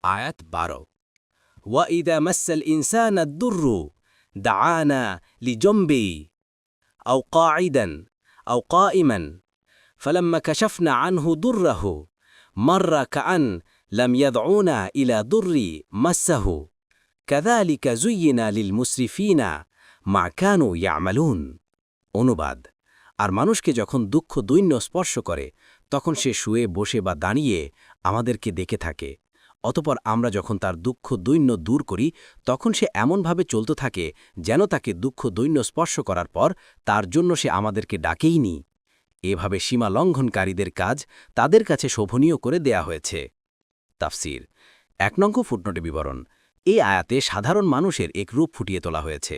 আয়াত 12 ওয়াইদা মাসাল ইনসানা দুররু দাআনা লিজম্বি আও কাঈদান আও কাঈমান فلما كشفنا عنه ضره مر كأن لم يدعونا إلى ضر مسه كذلك زين للمسرفين ما كانوا يعملون অনুবাদ আর মানুষকে যখন দুঃখ দৈন্য স্পর্শ করে তখন সে শুয়ে বসে বা দাঁড়িয়ে আমাদেরকে দেখে থাকে অতপর আমরা যখন তার দুঃখ দৈন্য দূর করি তখন সে এমনভাবে চলতে থাকে যেন তাকে দুঃখ দৈন্য স্পর্শ করার পর তার জন্য সে আমাদেরকে ডাকেইনি এভাবে সীমা লঙ্ঘনকারীদের কাজ তাদের কাছে শোভনীয় করে দেয়া হয়েছে তাফসির ১ নং ফুটনোটে বিবরণ এই আয়াতে সাধারণ মানুষের এক রূপ ফুটিয়ে তোলা হয়েছে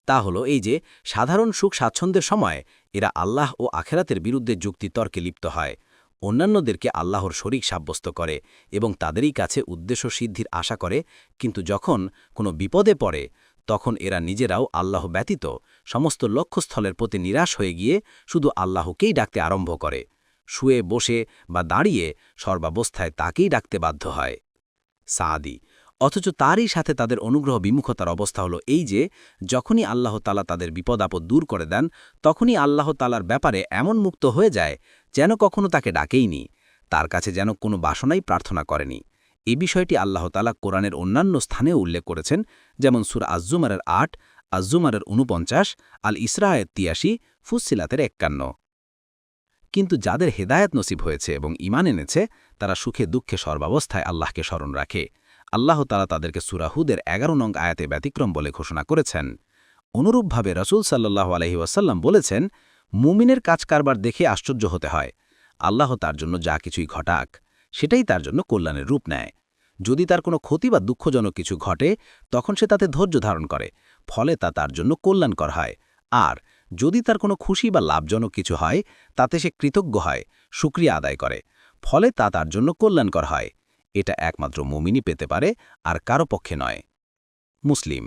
তা হলো এই যে সাধারণ সুখ স্বাচ্ছন্দ্যের সময় এরা আল্লাহ ও আখেরাতের বিরুদ্ধে যুক্তিতর্কে লিপ্ত হয় অন্যান্যদেরকে আল্লাহর শরীক সাব্যস্ত করে এবং তাদেরই কাছে উদ্দেশ্য সিদ্ধির আশা করে কিন্তু যখন কোনো বিপদে পড়ে তখন এরা নিজেরাও আল্লাহ ব্যতীত সমস্ত লক্ষ্যস্থলের প্রতি নিরাশ হয়ে গিয়ে শুধু আল্লাহকেই ডাকতে আরম্ভ করে শুয়ে বসে বা দাঁড়িয়ে সর্বাবস্থায় তাকেই ডাকতে বাধ্য হয় সাদি অথচ তারই সাথে তাদের অনুগ্রহ বিমুখতার অবস্থা হলো এই যে যখনই আল্লাহ তাআলা তাদের বিপদ আপদ দূর করে দেন তখনই আল্লাহ তাআলার ব্যাপারে এমন মুক্ত হয়ে যায় যেন কখনো তাকে ডাকেইনি তার কাছে যেন কোনো বাসনাই প্রার্থনা করেনি এই বিষয়টি আল্লাহ তাআলা কোরআনের অন্যান্য স্থানেও উল্লেখ করেছেন যেমন সূরা আজ-জুমারের ৮ আজ-জুমারের ৪৯ আল ইসরায়ের ৮৩ ফুসসিলাতের ৫১ কিন্তু যাদের হেদায়েত নসিব হয়েছে এবং ঈমান এনেছে তারা সুখে দুঃখে সর্বাবস্থায় আল্লাহকে স্মরণ রাখে আল্লাহ তাআলা তাদেরকে সূরা হুদের ১১ নং আয়াতে ব্যতিক্রম বলে ঘোষণা করেছেন অনুরূপভাবে রাসূল সাল্লাল্লাহু আলাইহি ওয়াসাল্লাম বলেছেন মুমিনের কাজ কারবার দেখে আশ্চর্য হতে হয় আল্লাহ তার জন্য যা কিছুই ঘটাক সেটাই তার জন্য কল্যাণের রূপ নেয় যদি তার কোনো ক্ষতি বা দুঃখজনক কিছু ঘটে তখন সে তাতে ধৈর্য ধারণ করে ফলে তা তার জন্য কল্যাণকর হয় আর যদি তার কোনো খুশি বা লাভজনক কিছু হয় তাতে সে কৃতজ্ঞ হয় শুকরিয়া আদায় করে ফলে তা তার জন্য কল্যাণকর হয় এটা একমাত্র মুমিনই পেতে পারে আর কারো পক্ষে নয় মুসলিম